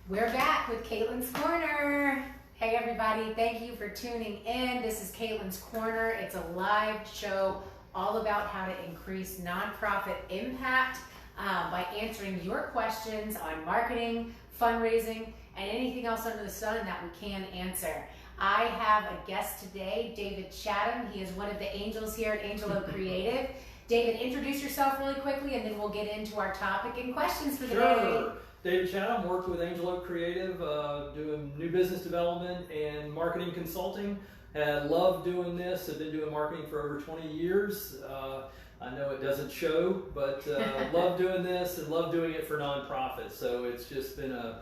We're back with Caitlin's Corner. Hey everybody, thank you for tuning in. This is Caitlin's Corner. It's a live show all about how to increase nonprofit impact by answering your questions on marketing, fundraising, and anything else under the sun that we can answer. I have a guest today, David Chatham. He is one of the angels here at Angelo Creative. David, introduce yourself really quickly and then we'll get into our topic and questions for the day. David Chatham, worked with Angelo Creative, doing new business development and marketing consulting. Love doing this. I've been doing marketing for over 20 years. I know it doesn't show, but love doing this and love doing it for nonprofits. So it's just been a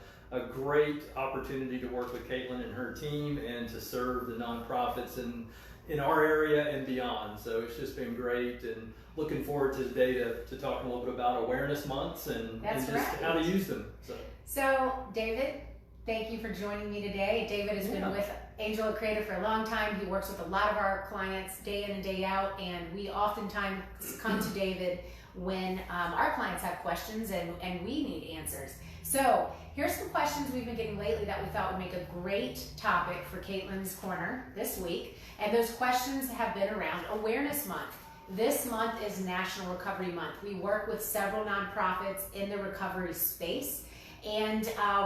great opportunity to work with Caitlin and her team and to serve the nonprofits in our area and beyond. So it's just been great, and looking forward to today to talk a little bit about awareness months and just how to use them. So David, thank you for joining me today. David has been with Angelo Creative for a long time. He works with a lot of our clients day in and day out, and we oftentimes come to David when our clients have questions and we need answers. So here's some questions we've been getting lately that we thought would make a great topic for Caitlin's Corner this week. And those questions have been around Awareness Month. This month is National Recovery Month. We work with several nonprofits in the recovery space, and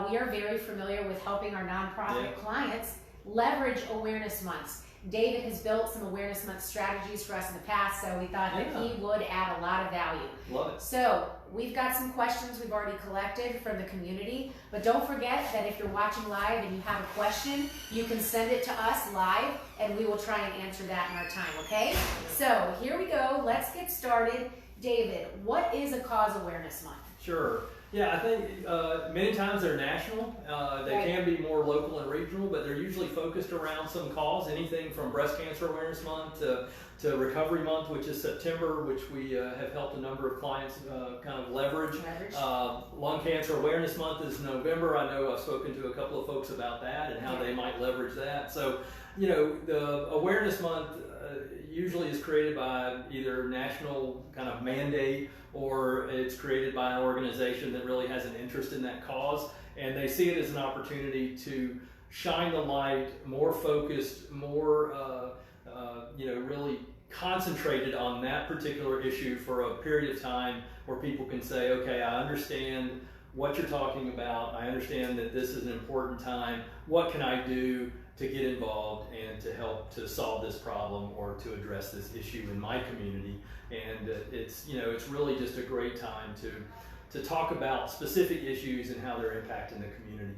we are very familiar with helping our nonprofit clients leverage awareness months. David has built some awareness month strategies for us in the past, so we thought that he would add a lot of value. Love it. So we've got some questions we've already collected from the community, but don't forget that if you're watching live and you have a question, you can send it to us live and we will try and answer that in our time, okay? So here we go, let's get started. David, what is a cause awareness month? Sure. Yeah, I think many times they're national. They can be more local and regional, but they're usually focused around some cause, anything from Breast Cancer Awareness Month to Recovery Month, which is September, which we have helped a number of clients kind of leverage. Lung Cancer Awareness Month is November. I know I've spoken to a couple of folks about that and how they might leverage that. So, you know, the Awareness Month usually is created by either national kind of mandate, or it's created by an organization that really has an interest in that cause, and they see it as an opportunity to shine the light, more focused, more really concentrated on that particular issue for a period of time, where people can say, okay, I understand what you're talking about, I understand that this is an important time, what can I do to get involved and to help to solve this problem or to address this issue in my community. And it's really just a great time to talk about specific issues and how they're impacting the community.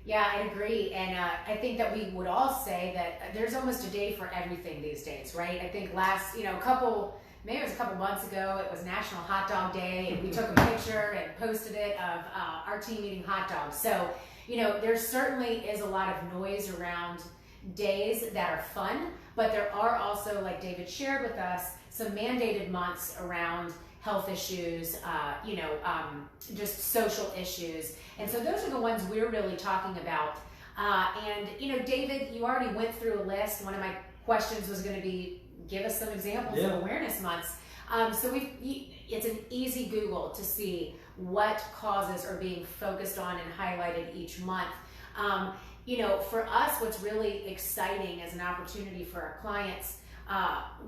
Yeah, I agree, and I think that we would all say that there's almost a day for everything these days, right? I think maybe it was a couple months ago, it was National Hot Dog Day, and we took a picture and posted it of our team eating hot dogs. So, you know, there certainly is a lot of noise around days that are fun, but there are also, like David shared with us, some mandated months around health issues, just social issues. And so those are the ones we're really talking about. And, you know, David, you already went through a list. One of my questions was going to be, give us some examples of awareness months. So it's an easy Google to see what causes are being focused on and highlighted each month. For us, what's really exciting as an opportunity for our clients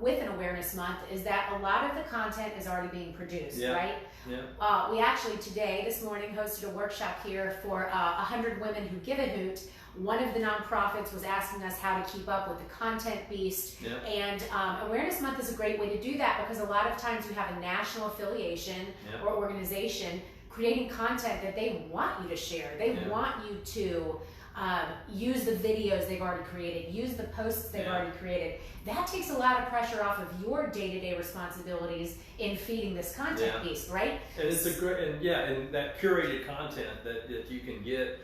with an awareness month is that a lot of the content is already being produced, right? Yeah. We actually this morning, hosted a workshop here for 100 women who give a hoot. One of the nonprofits was asking us how to keep up with the content beast, and Awareness Month is a great way to do that, because a lot of times you have a national affiliation or organization creating content that they want you to share. They want you to use the videos they've already created, use the posts they've already created. That takes a lot of pressure off of your day-to-day responsibilities in feeding this content piece, right? And it's a great, and that curated content that you can get,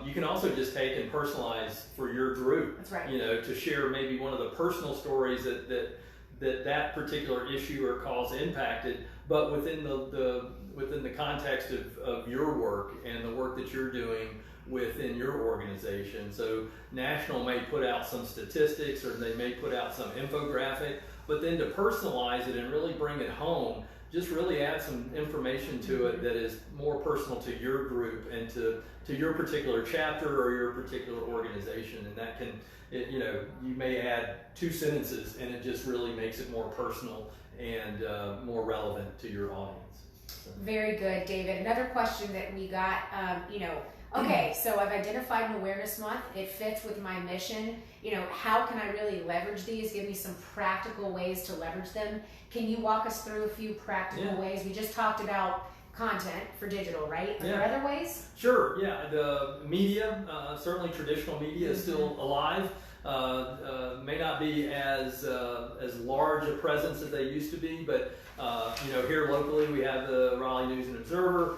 you can also just take and personalize for your group. That's right. You know, to share maybe one of the personal stories that particular issue or cause impacted, but within the context of your work and the work that you're doing within your organization. So National may put out some statistics, or they may put out some infographic, but then to personalize it and really bring it home, just really add some information to it that is more personal to your group and to your particular chapter or your particular organization. And that can, you may add 2 sentences and it just really makes it more personal and more relevant to your audience. So. Very good, David. Another question that we got, okay, so I've identified an awareness month. It fits with my mission. How can I really leverage these? Give me some practical ways to leverage them. Can you walk us through a few practical ways? We just talked about content for digital, right? Are there other ways? Sure, yeah. The media, certainly traditional media is still alive. May not be as large a presence as they used to be, but here locally we have the Raleigh News and Observer.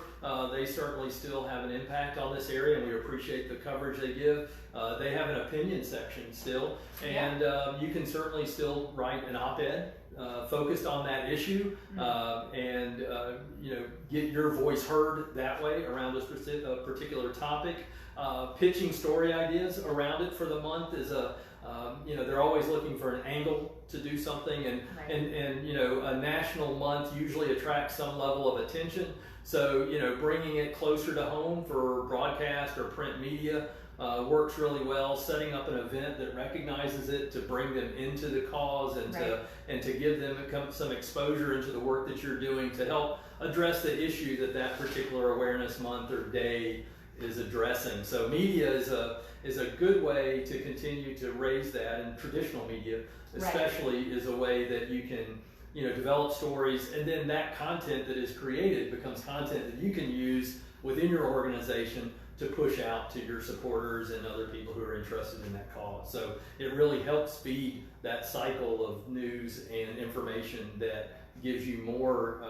They certainly still have an impact on this area, and we appreciate the coverage they give. They have an opinion section still, and you can certainly still write an op-ed focused on that issue, and get your voice heard that way around this particular topic. Pitching story ideas around it for the month is they're always looking for an angle to do something, and a national month usually attracts some level of attention. So bringing it closer to home for broadcast or print media works really well. Setting up an event that recognizes it to bring them into the cause and to give them some exposure into the work that you're doing to help address the issue that particular awareness month or day is addressing. So media is a good way to continue to raise that, and traditional media especially is a way that you can develop stories, and then that content that is created becomes content that you can use within your organization to push out to your supporters and other people who are interested in that cause. So it really helps feed that cycle of news and information that gives you more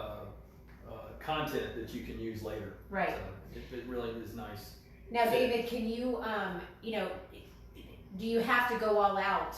content that you can use later. Right. So it really is nice. Now, David, can you, do you have to go all out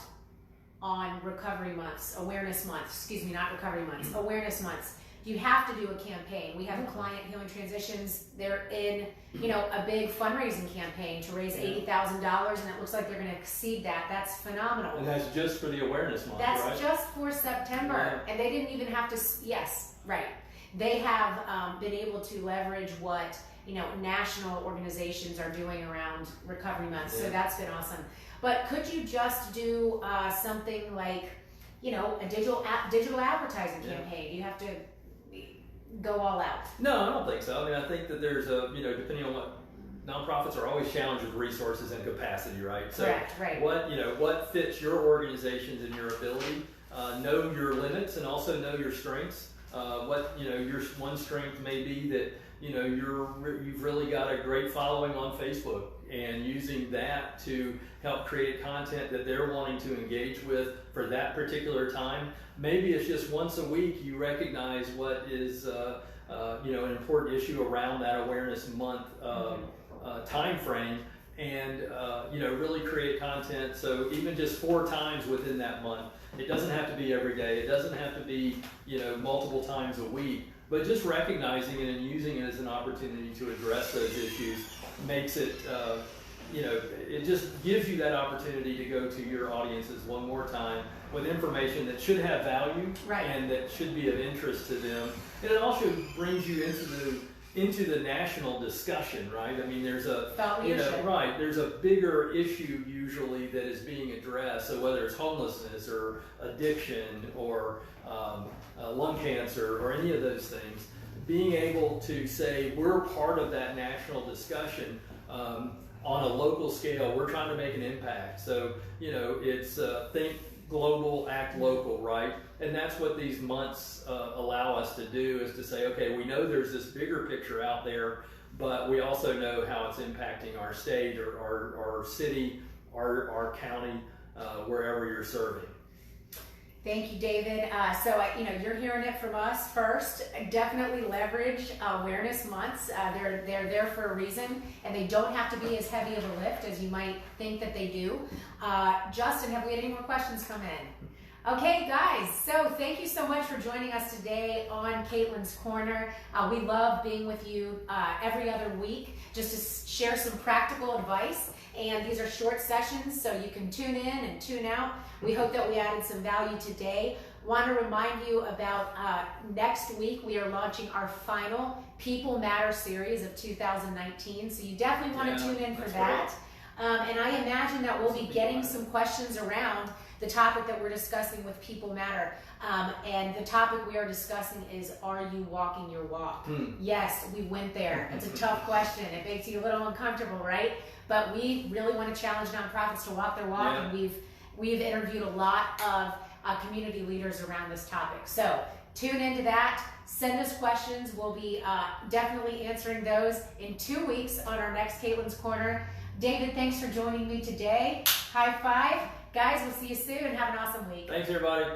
on recovery months, awareness months, not recovery months, awareness months? Do you have to do a campaign? We have a client, Healing Transitions, they're in, a big fundraising campaign to raise $80,000, and it looks like they're going to exceed that. That's phenomenal. And that's just for the awareness month, right? That's just for September. And they didn't even have to, yes, right. They have been able to leverage what, national organizations are doing around recovery months. So that's been awesome. But could you just do something like, a digital advertising campaign? Do you have to go all out? No, I don't think so. I mean, I think that there's depending on what, nonprofits are always challenged with resources and capacity, right? So correct, right. What fits your organizations and your ability? Know your limits and also know your strengths. Your one strength may be that you've really got a great following on Facebook, and using that to help create content that they're wanting to engage with for that particular time. Maybe it's just once a week you recognize what is an important issue around that awareness month time frame, and really create content. So even just 4 times within that month. It doesn't have to be every day. It doesn't have to be multiple times a week. But just recognizing it and using it as an opportunity to address those issues makes it, it just gives you that opportunity to go to your audiences one more time with information that should have value and that should be of interest to them. And it also brings you into the national discussion, right? I mean, there's there's a bigger issue usually that is being addressed. So whether it's homelessness or addiction or lung cancer or any of those things, being able to say we're part of that national discussion on a local scale. We're trying to make an impact. So it's think global, act local, right? And that's what these months allow us to do, is to say, okay, we know there's this bigger picture out there, but we also know how it's impacting our state or our city, our county, wherever you're serving. Thank you, David. So you're hearing it from us first. Definitely leverage awareness months. They're there for a reason, and they don't have to be as heavy of a lift as you might think that they do. Justin, have we had any more questions come in? Okay, guys, so thank you so much for joining us today on Caitlin's Corner. We love being with you every other week just to share some practical advice. And these are short sessions, so you can tune in and tune out. We hope that we added some value today. Want to remind you about next week we are launching our final People Matter series of 2019. So you definitely want to tune in for that. And I imagine that we'll be getting some questions around the topic that we're discussing with People Matter. And the topic we are discussing is, are you walking your walk? Yes, we went there. It's a tough question. It makes you a little uncomfortable, right? But we really want to challenge nonprofits to walk their walk, and we've interviewed a lot of community leaders around this topic. So tune into that. Send us questions. We'll be definitely answering those in 2 weeks on our next Caitlin's Corner. David, thanks for joining me today. High five. Guys, we'll see you soon and have an awesome week. Thanks, everybody.